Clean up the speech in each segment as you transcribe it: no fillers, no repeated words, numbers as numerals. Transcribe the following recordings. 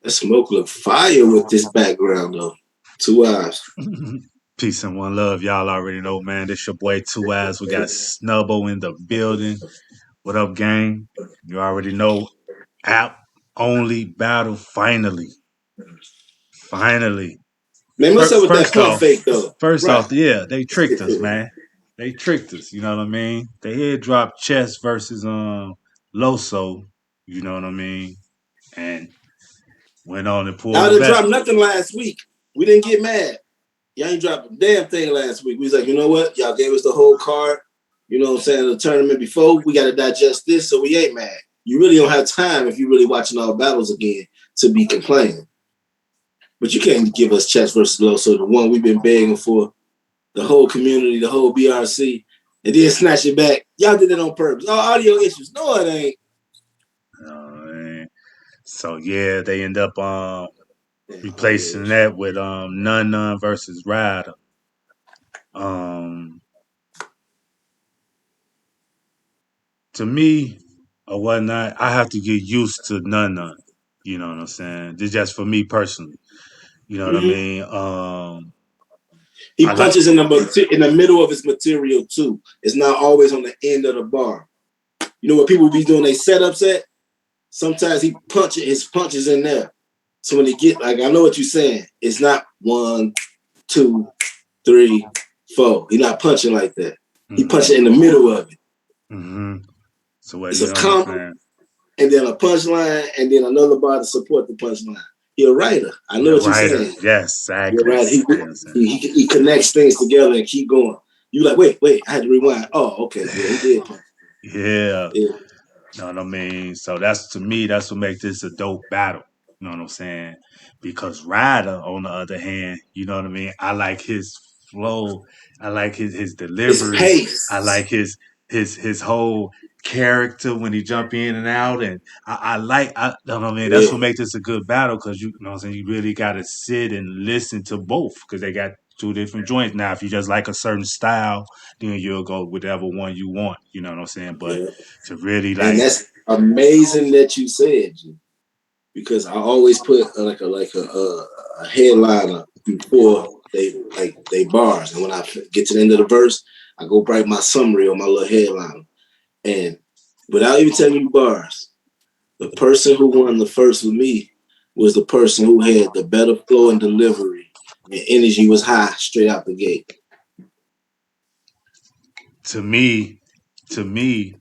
That smoke look fire with this background though. 2eiies. Peace and one love. Y'all already know, man. This your boy 2eiies. We got Snubbo in the building. What up, gang? You already know. App only battle finally. Finally. Man, what's up with that First pump off, fake though? first Right. off, yeah, they tricked us, man. They tricked us. You know what I mean? They had dropped Chess versus Loso. You know what I mean? And went on and pulled Y'all the didn't back. drop nothing last week. We didn't get mad. Y'all ain't dropped a damn thing last week. We was like, you know what? Y'all gave us the whole card. You know what I'm saying? The tournament before. We got to digest this, so we ain't mad. You really don't have time if you're really watching all battles again to be complaining. But you can't give us Chess versus Loso, the one we've been begging for, the whole community, the whole BRC, and then snatch it back. Y'all did it on purpose. Oh, audio issues. No, it ain't. So yeah, they end up replacing that with NUNN versus RYDA. Um, to me or whatnot, I have to get used to NUNN. You know what I'm saying? This just for me personally. You know what I Mm-hmm. mean? He I like punches in the middle of his material too. It's not always on the end of the bar. You know what people be doing they setups at? Sometimes his punches in there. So when they get like I know what you're saying. It's not 1, 2, 3, 4. He's not punching like that. He punching in the middle of it. Mm-hmm. So what It's you a know what I'm combo saying? and then a punchline and then another bar to support the punchline. He's a writer. I know The what you're writer, saying. yes, You're exactly. right. You know what I'm saying? He connects things together and keep going. You like, wait, I had to rewind. Oh, okay. Yeah, he did punch. Yeah. Yeah. You know what I mean? So that's to me, that's what makes this a dope battle. You know what I'm saying? Because Ryder, on the other hand, you know what I mean? I like his flow. I like his His delivery. I pace. like his whole character when he jump in and out. And I you know what I mean? That's Yeah. what makes this a good battle because you know what I'm saying? You really got to sit and listen to both because they got two different joints. Now, if you just like a certain style, then you'll go whichever one you want. You know what I'm saying? But Yeah. to really And like that's amazing that you said, G, because I always put a headliner before they bars, and when I get to the end of the verse, I go write my summary on my little headliner, and without even telling you bars, the person who won the first with me was the person who had the better flow and delivery, and energy was high straight out the gate. to me, to me,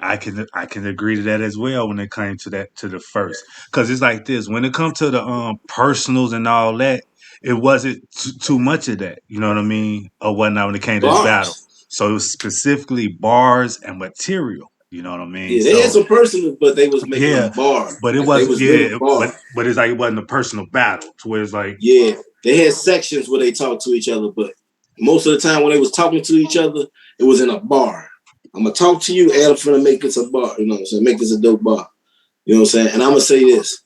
I can I can agree to that as well when it came to that to the first because it's like this when it comes to the personals and all that it wasn't too much of that you know what I mean or whatnot when it came to this battle Bars. so it was specifically bars and material you know what I mean Yeah, they had so some personal, but they was making yeah them bars. but it Like they wasn't was really yeah bars. but it's like it wasn't a personal battle to where it's like Yeah, they had sections where they talked to each other, but most of the time when they was talking to each other, it was in a bar. I'm gonna talk to you, and I'm gonna make this a bar. You know what I'm saying? Make this a dope bar. You know what I'm saying? And I'm gonna say this: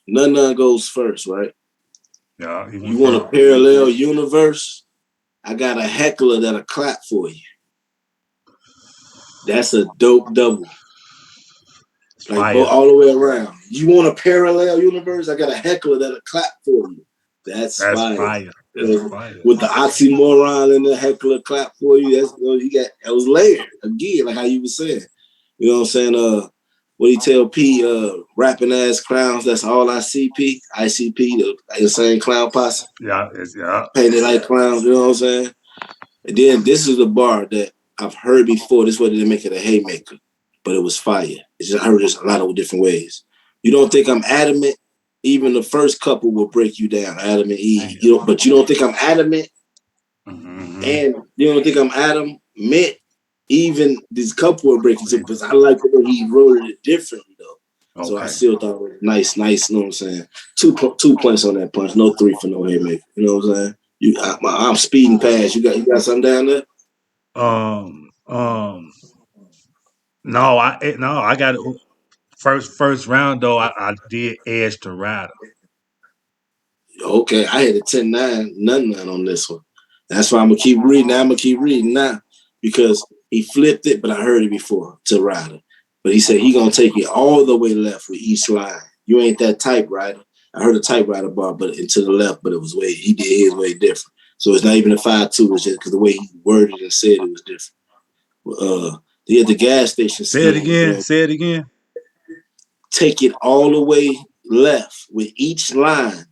none goes first, right? yeah he You went want a first parallel universe? I got a heckler that'll clap for you. That's a dope double, it's like fire all the way around. You want a parallel universe? I got a heckler that'll clap for you. That's that's fire. fire that's fire With the oxymoron and the heckler clap for you, that's you got that was layered again, like how you were saying. You know what I'm saying? What do you tell P? Rapping ass clowns. That's all I see. P. ICP, the insane clown posse, yeah painted like clowns. You know what I'm saying? And then this is the bar that I've heard before. This is what they make it a haymaker, but it was fire. It's just, I heard this a lot of different ways. You don't think I'm adamant? Even the first couple will break you down, Adam and Eve. But you don't think I'm adamant, mm-hmm. and you don't think I'm adamant. Even this couple will break you because I like the way he wrote it differently though. So I Okay. still thought it was nice. You know what I'm saying? 2 points on that punch, no 3 for no haymaker. You know what I'm saying? I'm speeding past. You got something down there? Um, um, no, I got it. First round though. I did edge to Ryder. Okay, I had a 10-9, none on this one. That's why I'm gonna keep reading. I'm gonna keep reading now because he flipped it, but I heard it before to Ryder. But he said he gonna take it all the way left with each line. You ain't that typewriter. I heard a typewriter bar, but into the left, but it was way he did his way different. So it's not even a 5-2. It's just because the way he worded and said it was different. He had the gas station Say it scheme. again. Say it again. Take it all the way left with each line.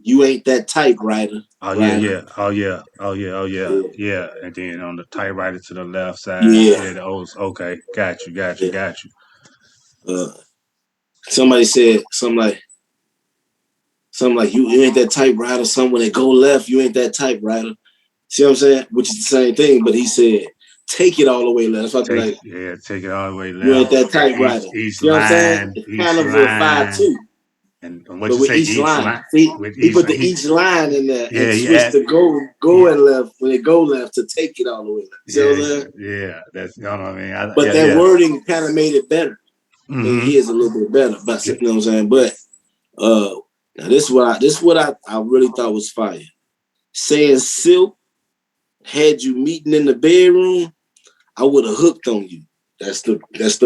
You ain't that typewriter. Oh yeah, Rider. yeah. Oh yeah. Oh yeah. Oh yeah. Yeah. Yeah. And then on the typewriter to the left side. Yeah. Yeah. The O's. Okay. Got you. Got you. Yeah. Got you. Somebody said something like you ain't that typewriter. Someone that go left, you ain't that typewriter. See what I'm saying? Which is the same thing, but he said take it all the way left. So I'd be like, Take it all the way you ain't left. that typewriter. Each See what I'm saying? line. It's Each kind of a line. 5-2. And what But you with say? each Each line. line. See, With he each put line. the each line in there and He switched the yeah. going left when it go left to take it all the way left. See what I'm saying? Yeah. That's you know what I mean. But that wording kind of made it better. Made Mm-hmm. his a little bit better. But Yeah. you know what I'm saying? But now this is what I really thought was fire. Saying Silk had you meeting in the bedroom, I would have hooked on you. That's the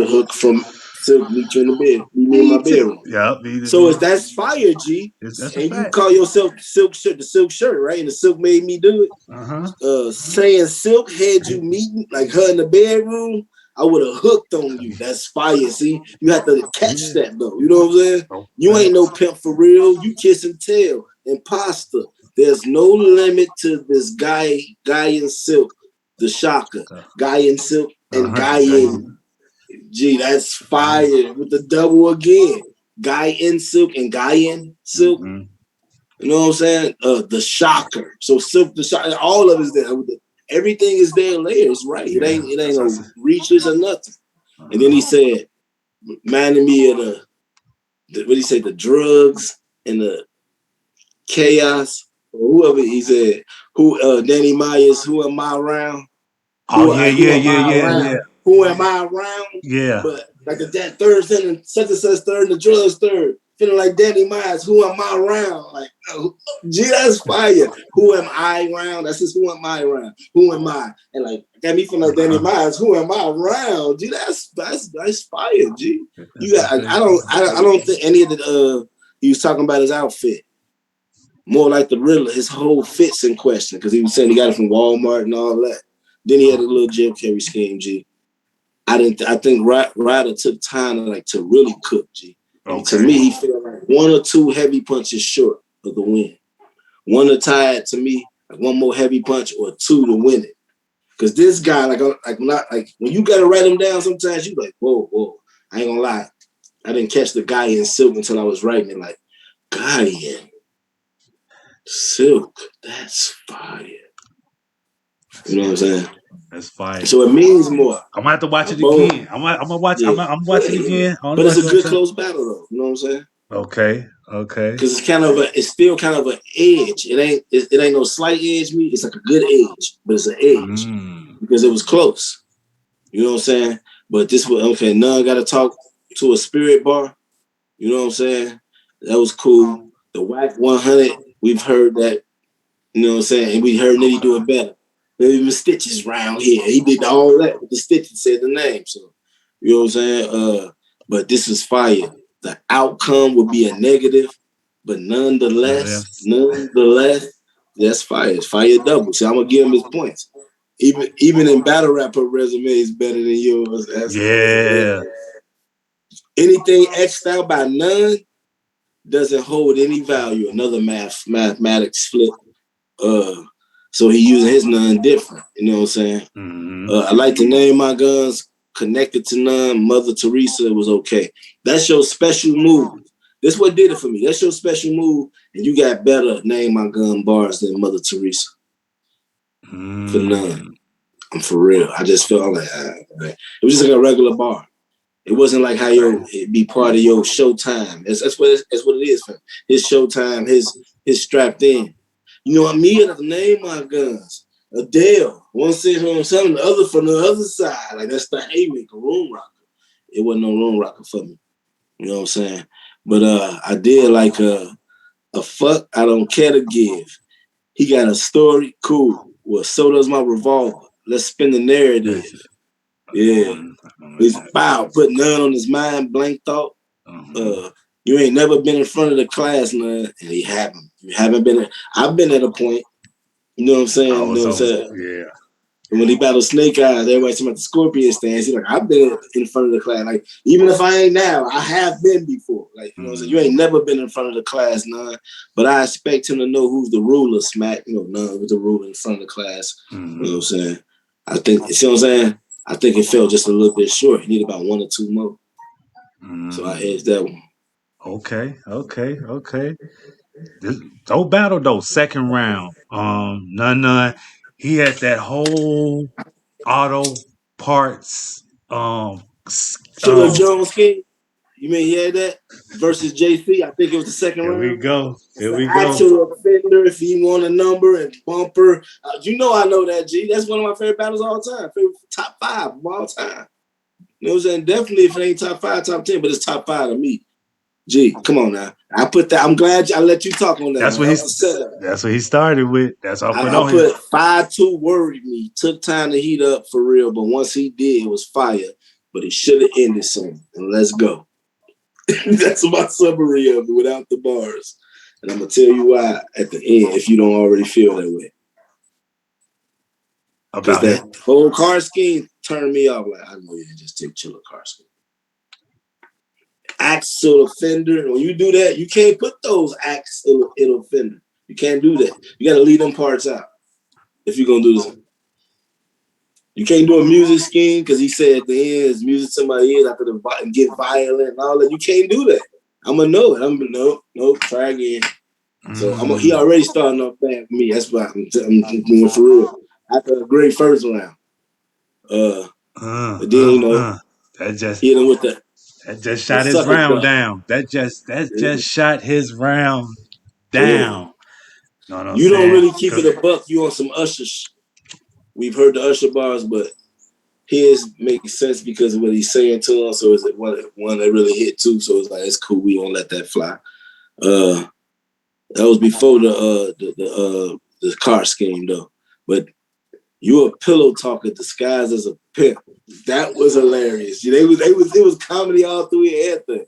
hook from Silk meet you in the bed, meet me in my bedroom. Yeah. So that's fire, G. That's a And you fact. call yourself Silk Shirt, the Silk Shirt, right? And the Silk made me do it. Saying Silk had you meeting like her in the bedroom, I would have hooked on you. That's fire. See, you have to catch that though. You know what I'm saying? You ain't no pimp for real. You kiss and tell. Imposter. There's no limit to this guy in Silk, the shocker. Guy in Silk and guy in G. That's fire with the double again. Guy in Silk and guy in Silk. Mm-hmm. You know what I'm saying? The shocker. So Silk, the shocker, all of it is there. Everything is there in layers, right? It ain't no reaches or nothing. And then he said, reminding me of the what did he say? The drugs and the chaos. Or whoever he said, Danny Myers, who am I around? Who am I around? Who am I around? Yeah. But like that third sentence, such and such third, and the drugs third, feeling like Danny Myers, who am I around? Like, gee, that's fire. Who am I around? That's just who am I around? Who am I? And like got me feeling like Danny Myers, who am I around? Gee, that's fire, G. You got I don't think any of the he was talking about his outfit. More like the Riddler, his whole fit's in question because he was saying he got it from Walmart and all that. Then he had a little Jim Carrey scheme, G. I think RYDA took time to really cook, G. And to me, he felt like one or two heavy punches short of the win. One to tie it to me, like one more heavy punch or two to win it. Because this guy, when you gotta write him down, sometimes you like, whoa. I ain't gonna lie. I didn't catch the guy in Silk until I was writing it. Like, guy in Silk, that's fire. You know what I'm saying? That's fire. So it means more. I'm gonna have to watch it again. I'm gonna watch. Yeah. I'm watching it again. But it's a good close battle, though. You know what I'm saying? Okay. Because it's still kind of an edge. It ain't no slight edge. It's like a good edge, but it's an edge because it was close. You know what I'm saying? But this was okay. NUNN got to talk to a spirit bar. You know what I'm saying? That was cool. The Whack 100, we've heard that. You know what I'm saying? And we heard Nitty do it better. There even stitches round here. He did all that with the stitches, said the name. So, you know what I'm saying? But this is fire. The outcome would be a negative, but nonetheless, that's fire. It's fire double. See, I'm gonna give him his points. Even in battle rap, her resume is better than yours. Anything X'd out by NUNN doesn't hold any value. Another mathematics flip. So he using his NUNN different. You know what I'm saying? I like to name my guns connected to NUNN. Mother Teresa was okay. That's your special move. This what did it for me. That's your special move, and you got better name my gun bars than Mother Teresa. For NUNN. I'm for real. I just felt like it was just like a regular bar. It wasn't like how it be part of your showtime. That's what it is for him. His showtime, his strapped in. You know what I mean? I name my guns. Adele, one said from something, the other from the other side. Like that's the haymaker, room rocker. It wasn't no room rocker for me. You know what I'm saying? But I did like a fuck I don't care to give. He got a story, cool. Well, so does my revolver. Let's spin the narrative. Yeah. He's wow, put none on his mind, blank thought. You ain't never been in front of the class, man. And he haven't. You haven't been. I've been at a point. You know what I'm saying? You know what I'm saying? Yeah. And when he battled Snake Eyes, everybody talking about the Scorpion stance. He's like, I've been in front of the class. Like, even if I ain't now, I have been before. Like, you know what I'm saying? You ain't never been in front of the class, none. But I expect him to know who's the ruler, smack. You know, none was the ruler in front of the class. You know what I'm saying? I think, you see what I'm saying? I think it fell just a little bit short. He needed about one or two more. So I edged that one. Okay. Dope battle though. Second round. NUNN. He had that whole auto parts. Killer Jones King. You mean he had that versus JC? I think it was the second Here we round. go. It's an actual offender if he won a number and bumper. You know I know that, G. That's one of my favorite battles of all time. Favorite top 5 of all time. You know what I'm saying? Definitely if it ain't top 5, top 10, but it's top 5 to me. G, come on now. I put that. I'm glad I let you talk on that. That's what he started with. That's all I put on him. I put 5-2 worried me. Took time to heat up for real, but once he did, it was fire. But it should have ended soon. And let's go. That's my summary of it without the bars. And I'm going to tell you why at the end if you don't already feel that way. Because that whole car scheme turned me off. Like, I know you just take Chiller car scheme. Axel offender. When you do that, you can't put those axel offender. You can't do that. You got to leave them parts out if you're going to do this. You can't do a music scheme because he said at the end, his music somebody is after the get violent and all that. You can't do that. I'm going to know it. I'm going to nope, try again. So he already starting off bad for me. That's why I'm doing for real. After a great first round. But then, you know, that just hit him with that just shot his round down. That just shot his round down. Know what I'm you saying? Don't really keep it a buck. You on some Ushers. We've heard the Usher bars, but his makes sense because of what he's saying to us. So it's one that really hit too. So it's like, it's cool. We won't let that fly. That was before the car scheme though. But you a pillow talker disguised as a pimp. That was hilarious. It was comedy all through your everything.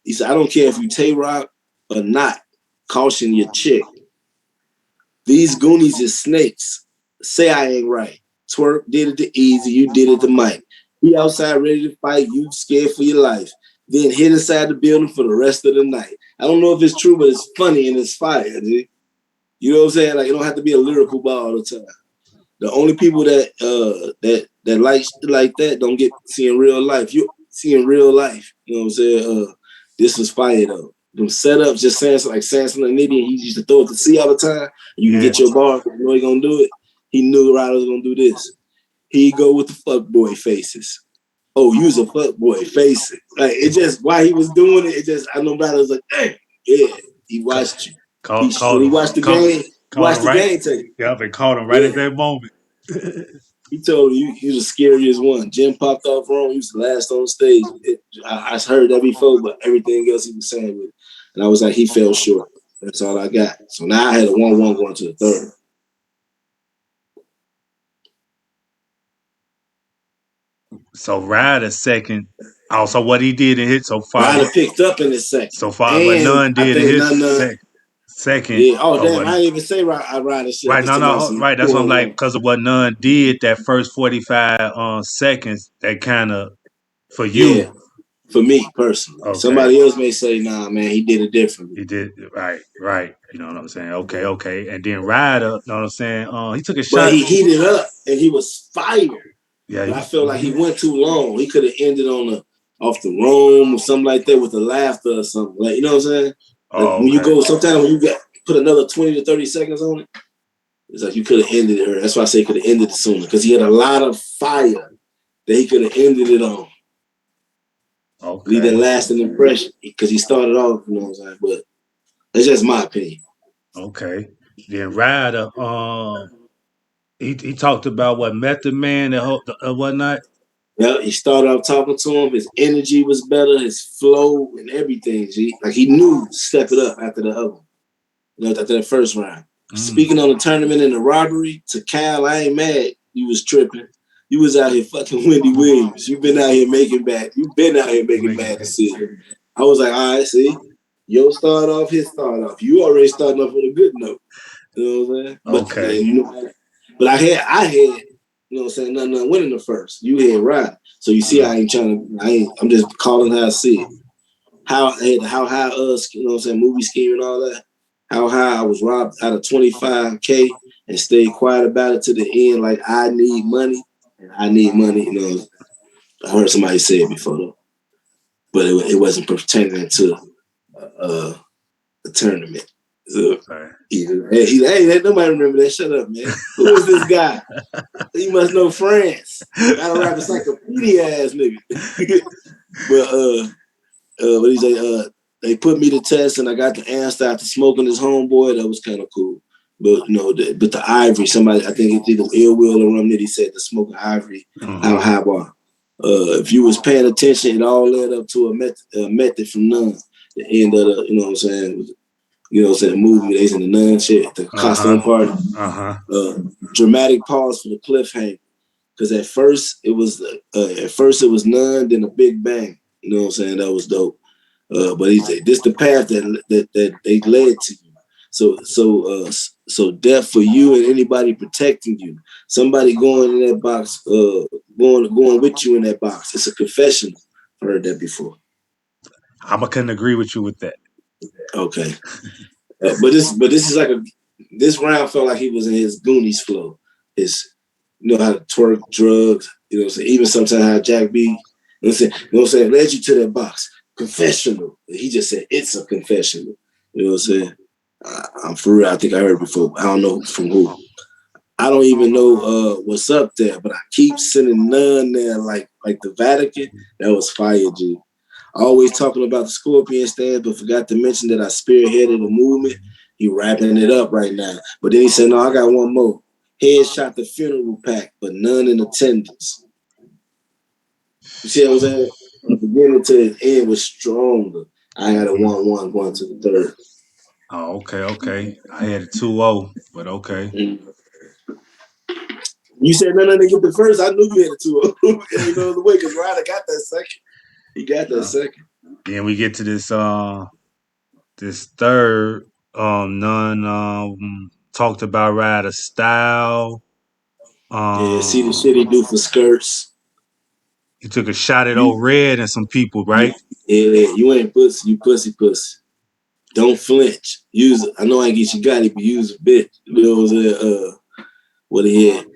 He said, I don't care if you Tay-Rock or not. Caution your chick. These Goonies is snakes. Say I ain't right. Twerk did it to Easy. You did it to Mike. He outside ready to fight. You scared for your life. Then hid inside the building for the rest of the night. I don't know if it's true, but it's funny and it's fire, dude. You know what I'm saying? Like, it don't have to be a lyrical bar all the time. The only people that like that don't get seeing real life. You seeing real life. You know what I'm saying? This was fire though. Them setups, just saying Samson and Nitty, he used to throw it to C all the time. You can get your bar. You know he gonna do it. He knew Ryder was gonna do this. He go with the fuckboy faces. Oh, use a fuckboy face. Like, it just, while he was doing it, I know Ryder was like, hey, yeah, he watched you. When he watched the game, take it. Yep, and caught him right at that moment. He told me he was the scariest one. Jim popped off wrong. He was the last on stage. I heard that before, but everything else he was saying with it. And I was like, he fell short. That's all I got. So now I had a 1-1 going to the third. So Ryder second. Also, what he did in hit so far. Ryder picked up in his second. So far, what NUNN did in his second. Yeah. Oh, damn. I didn't even say Ryder shit. Right. No. Right. That's what I'm like, because of what NUNN did that first 45 seconds. That kind of for you. Yeah. For me personally. Okay. Somebody else may say, nah, man, he did it differently. He did right. You know what I'm saying? Okay. And then Ryder, you know what I'm saying? He took a shot. But he heated up and he was fired. Yeah. But I feel like he went too long. He could have ended off the roam or something like that with the laughter or something. Like, you know what I'm saying? Like when you go, sometimes when you put another 20 to 30 seconds on it, it's like you could have ended it. That's why I say could have ended it sooner, because he had a lot of fire that he could have ended it on. Okay. Leave that lasting impression, because he started off, you know what I'm saying? But that's just my opinion. Okay. Then Ryder, he talked about what Method Man and whatnot. Yeah, he started off talking to him. His energy was better, his flow and everything. G, like he knew to step it up after the other, after that first round. Speaking on the tournament and the robbery, to Cal, I ain't mad. He was tripping. You was out here fucking Wendy Williams. You been out here making bad. You been out here making Make bad it. decisions. I was like, all right, see, your start off, his start off. You already starting off with a good note. You know what I'm saying? But Okay. you know, but I had, you know what I'm saying, nothing winning the first. You had right. So you see, I ain't trying to. I'm just calling how I see it. How high us, you know what I'm saying, movie scheme and all that. How high I was robbed out of 25K and stayed quiet about it to the end. Like I need money, and I need money. You know, I heard somebody say it before though, but it wasn't pertaining to a tournament. So, hey, nobody remember that. Shut up, man. Who is this guy? He must know France. Battle rap encyclopedia ass nigga. But he said, they put me to test and I got the answer after smoking his homeboy. That was kind of cool. But you know, but the ivory, somebody, I think it's either Ill Will or Rum Nitty said the smoking ivory, how high bar. If you was paying attention, it all led up to a method from NUNN. The end of the, you know what I'm saying, you know what I'm saying, movie, they in the NUNN shit, the costume party. Dramatic pause for the cliffhanger. Because at first it was NUNN, then a big bang. You know what I'm saying? That was dope. But he said, this the path that they led to you. So death for you and anybody protecting you. Somebody going in that box, going with you in that box. It's a confession. I heard that before. I couldn't agree with you with that. Okay. But this is like this round felt like he was in his Goonies flow. His, you know how to twerk, drugs, you know what I'm saying? Even sometimes how Jack B, you know what I'm saying, led you to that box. Confessional. He just said it's a confessional. You know what I'm saying? I'm for real. I think I heard it before. I don't know from who. I don't even know what's up there, but I keep sending NUNN there like the Vatican. That was fire, G. Always talking about the Scorpion stand, but forgot to mention that I spearheaded the movement. He wrapping it up right now. But then he said, no, I got one more. Headshot the funeral pack, but none in attendance. You see what I'm saying? From the beginning to the end was stronger. I had a 1-1 going to the third. Oh, okay. I had a 2-0, but okay. You said no, they get the first. I knew you had a 2-0. Ain't no other way because Ryder got that second. He got that second. Then we get to this third. NUNN talked about Ryder style. Yeah, see the shit he do for skirts. He took a shot at old Red and some people, right? Yeah, you ain't pussy. You pussy. Don't flinch. Use it. I know I ain't get you got it, but use a bit. You know what I'm saying? What he had.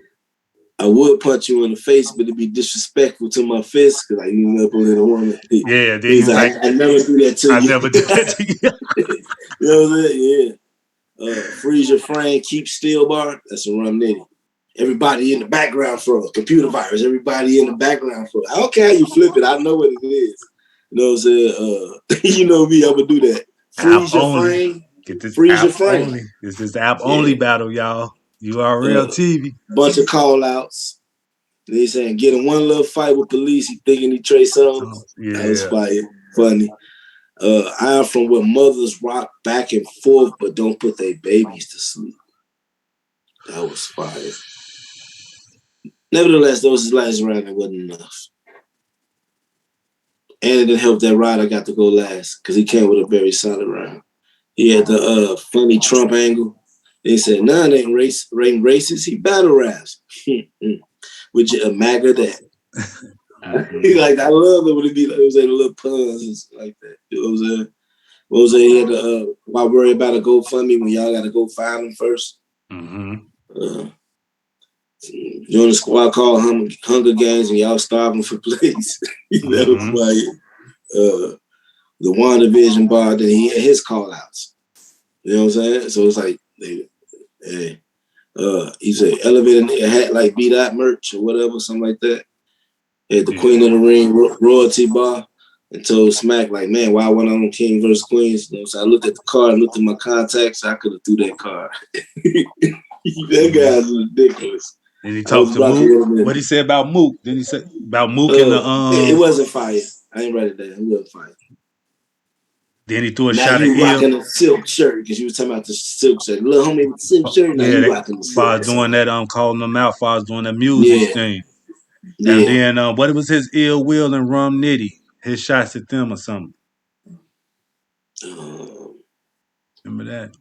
I would punch you in the face, but it'd be disrespectful to my fist because I knew up on a woman. Yeah, then he's like, I never do that to you. I never did that to you. You know what I'm saying? Yeah. Freeze your frame, keep still bar. That's a Rum Nitty. Everybody in the background froze. Computer virus. Everybody in the background froze. I don't care how you flip it. I know what it is. You know what I'm saying? You know me. I would do that. Freeze your frame. Get this freeze app your frame. only. This is app only battle, y'all. URLTV. Bunch of call outs. And he's saying, get in one little fight with police. He thinking he Trey Songz. Yeah. That was fire. Funny. I'm from where mothers rock back and forth, but don't put their babies to sleep. That was fire. Nevertheless, those last round, it wasn't enough. And it didn't help that Ryder got to go last because he came with a very solid round. He had the funny Trump angle. They said, none ain't racist. He battle raps. Which MAGA that. He like, I love it when it be like, it was like little puns and stuff like that. You know what I'm saying? What was it? He had to, why worry about a GoFundMe when y'all got to go find him first? Join the squad called Hunger Games and y'all starving for plays. That was fire. The WandaVision bar, then he had his call outs. You know what I'm saying? So it's like, he said, elevating a hat like B-Dot merch or whatever, something like that. Had the Queen of the Ring royalty bar and told Smack, like, man, why went on King versus Queens? You know, so I looked at the card and looked at my contacts. I could have threw that card. That guy's ridiculous. And he talked to Mook. What he said about Mook? Then he said about Mook and the It wasn't fire. I ain't write it down. It wasn't fire. Then he threw a now shot at you rocking a silk shirt because you was talking about the silk shirt. Little homie with the silk shirt. Now you rocking the silk shirt. Doing that, calling them out. Doing that music thing. And Yeah. then what was his Ill Will and Rum Nitty? His shots at them or something. Um, Remember that?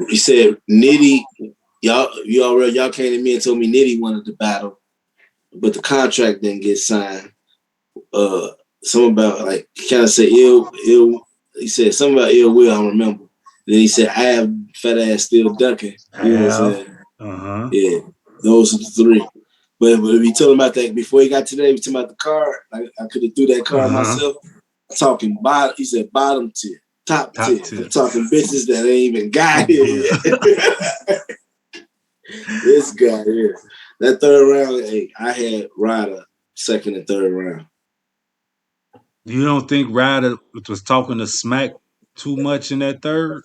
he said Nitty, y'all came to me and told me Nitty wanted to battle, but the contract didn't get signed. Something about like kind of said ill. He said something about ill will. I don't remember. Then he said I have fat ass still ducking. You know what I'm Have. saying? Uh-huh. Yeah, those are the three. But if he told him about that before he got to that, he was talking about the card. I could have threw that card Uh-huh. myself. I'm talking bottom. He said bottom tier, top Top tier. I'm tip. talking bitches that ain't even got here Yeah. yet. This guy here. That third round, hey, I had Ryder second and third round. You don't think Ryder was talking to smack too much in that third?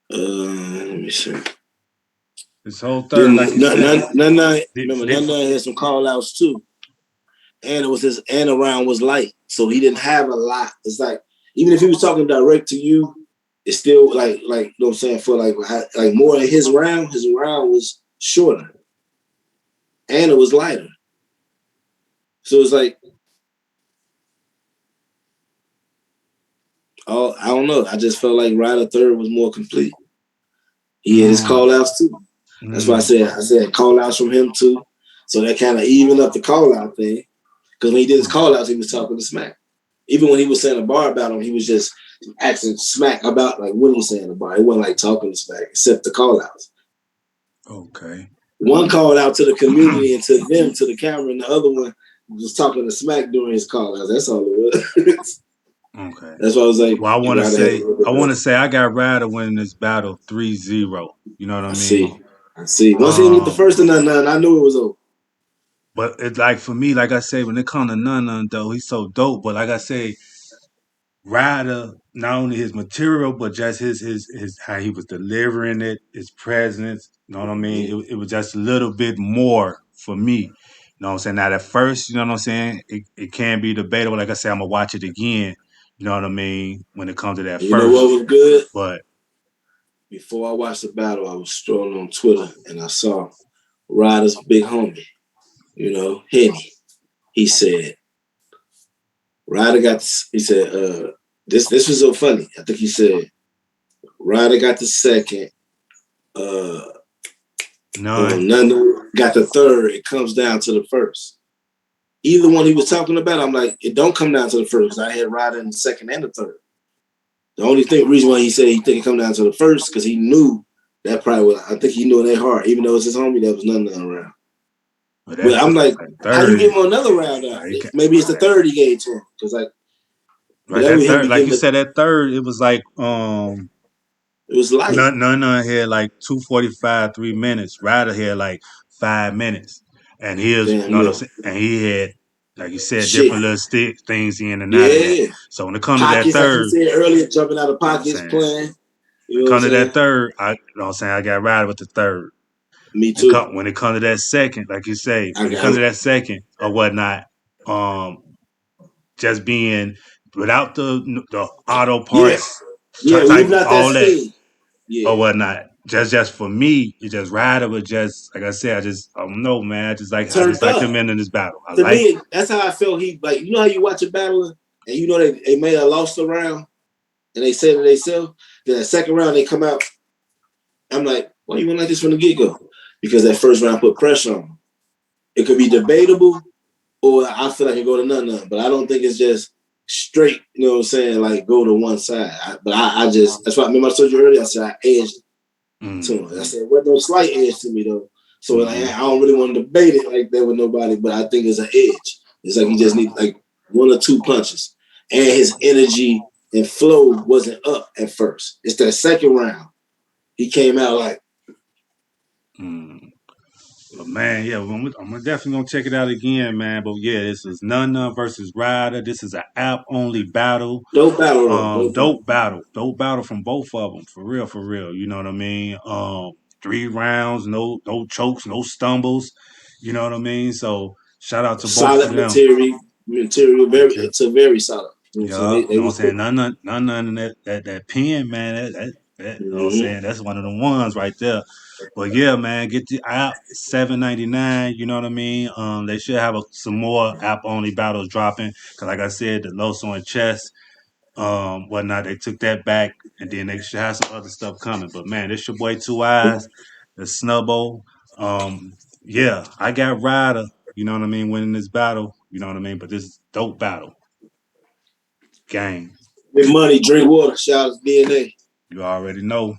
Let me see. This whole third, like Then you said, remember did None had some call outs too. And it was his and around was light. So he didn't have a lot. It's like even if he was talking direct to you, it's still like you know what I'm saying, for like more of his round was shorter. And it was lighter. So it's like I don't know. I just felt like Ryder third was more complete. He had his call outs too. That's why I said call outs from him too. So that kind of even up the call out thing. Because when he did his call outs, he was talking to Smack. Even when he was saying a bar about him, he was just asking Smack about like what he was saying about. It wasn't like talking to Smack, except the call outs. Okay. One called out to the community and to them, to the camera, and the other one was talking to Smack during his call outs. That's all it was. Okay. That's why I was like, Well, I want to Ryder had a say, little bit better. I got Ryder winning this battle 3-0. You know what I I mean? see. I see. Once he didn't get the Um, first and none, I knew it was over. but it's like for me, like I say, when it comes to NUNN though, he's so dope. But like I say, Ryder, not only his material, but just his how he was delivering it, his presence. You know what I mean? Mm-hmm. It was just a little bit more for me. You know what I'm saying? Now at first, you know what I'm saying? It can be debatable. Like I say, I'm gonna watch it again. You know what I mean? When it comes to that You know what first, was good? but Before I watched the battle, I was strolling on Twitter and I saw Ryder's big homie, Henny. He said, Ryder got this, he said, this was so funny. I think he said, Ryder got the second, uh, none. Nunn got the third. It comes down to the first. Either one he was talking about, I'm like, it don't come down to the first because I had Ryder in the second and the third. The only reason why he said he think it come down to the first because he knew that probably was, I think he knew in their heart, even though it's his homie, that was none around. But But I'm like, that how you third, give him another round out? Maybe it's the third he gave to him because but right? that That would him third, be like you giving said, that third, it was like it was light. none had like 2:45, 3 minutes. Ryder had like 5 minutes, and he was, you Damn know what I'm near saying? And he had, like you said, shit. different little things in and out of that. Yeah. So when it comes to that Pockets, like you third, said earlier, jumping out of you know what I'm pockets, saying? playing. When You it know what I'm comes to that saying? third, you know what I'm saying? I got Ryder with the third. Me too. When it comes to that second, like you say, I when it comes got to that second or whatnot, um, just being without the auto yeah. parts Yeah, we type leaving out that all that sting. or Yeah. whatnot. Just for me, it just Ryder was just like I said. I don't know, man. I just Turned like up. him in this battle. I To like. me, that's how I felt he like how you watch a battle and they may have lost a round and they say to themselves, then the second round they come out. I'm like, why you went like this from the get-go? Because that first round put pressure on him. It could be debatable, or I feel like it go to none. But I don't think it's just straight, you know what I'm saying, like go to one side. I just, that's why I remember I told you earlier, I said I edged to him. I Mm-hmm. said, well, no slight edge to me, though. So like, Mm-hmm. I don't really want to debate it like that with nobody, but I think it's an edge. It's like he just Okay. need like one or two punches. And his energy and flow wasn't up at first. It's that second round. He came out like, Mm. But man, yeah, I'm definitely gonna check it out again, man. But yeah, this is NUNN versus Ryder. This is an app only battle. dope battle, though. Dope battle. Dope battle from both of them, for real, for real. You know what I mean? 3 rounds, no chokes, no stumbles. You know what I mean? So shout out to both of Solid them. material, Material. very solid. You know what I'm saying? Yeah, you They know what I'm was saying? cooking. None in that pen, man. You know what I'm Mm-hmm. saying? That's one of the ones right there. But yeah, man, get the app $7.99. You know what I mean? They should have some more app only battles dropping. Cause like I said, the Loso and Chess, whatnot, they took that back, and then they should have some other stuff coming. But man, this your boy 2eiies, the Snubbo. Yeah, I got RYDA. You know what I mean? Winning this battle. You know what I mean? But this is dope battle. Gang. Get money, drink water. Shout out to DNA. You already know.